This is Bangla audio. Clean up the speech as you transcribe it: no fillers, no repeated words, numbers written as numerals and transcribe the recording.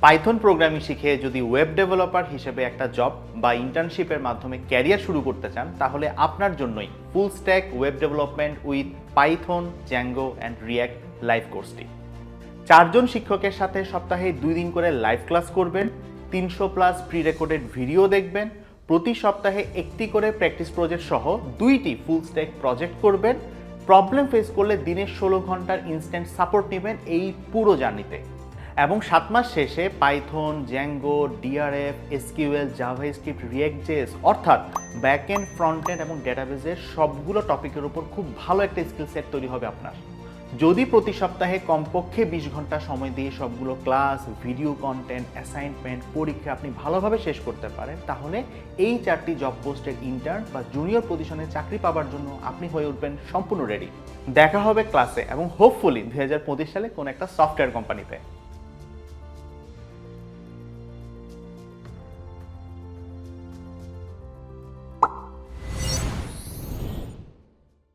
পাইথন প্রোগ্রামিং শিখে যদি ওয়েব ডেভেলপার হিসেবে একটা জব বা ইন্টার্নশিপের মাধ্যমে ক্যারিয়ার শুরু করতে চান, তাহলে আপনার জন্যই full stack web development with Python, Zango and react live কোর্সটি। 4 জন শিক্ষকের সাথে সপ্তাহে 2 দিন করে লাইভ ক্লাস করবেন, 300+ প্রি রেকর্ডেড ভিডিও দেখবেন, প্রতি সপ্তাহে একটি করে প্র্যাকটিস প্রজেক্ট সহ 2টি ফুল স্ট্যাক প্রজেক্ট করবেন, প্রবলেম ফেস করলে দিনের 16 ঘন্টার ইনস্ট্যান্ট সাপোর্ট নেবেন এই পুরো জার্নিতে। এবং 7 মাস শেষে Python, Zango, DRF, SQL, JavaScript, রিয়্যাক্ট.জেএস অর্থাৎ ব্যাকএন্ড, ফ্রন্টএন্ড এবং ডেটাবেজের সবগুলো টপিকের উপর খুব ভালো একটা স্কিল সেট তৈরি হবে আপনার। যদি প্রতি সপ্তাহে কমপক্ষে 20 ঘন্টা সময় দিয়ে সবগুলো ক্লাস, ভিডিও কন্টেন্ট, অ্যাসাইনমেন্ট, পরীক্ষা আপনি ভালোভাবে শেষ করতে পারেন, তাহলে এই 4টি জব পোস্টের ইন্টার্ন বা জুনিয়র পজিশনে চাকরি পাওয়ার জন্য আপনি হয়ে উঠবেন সম্পূর্ণ রেডি। দেখা হবে ক্লাসে এবং হোপফুলি 2025 সালে কোনো একটা সফটওয়্যার কোম্পানিতে।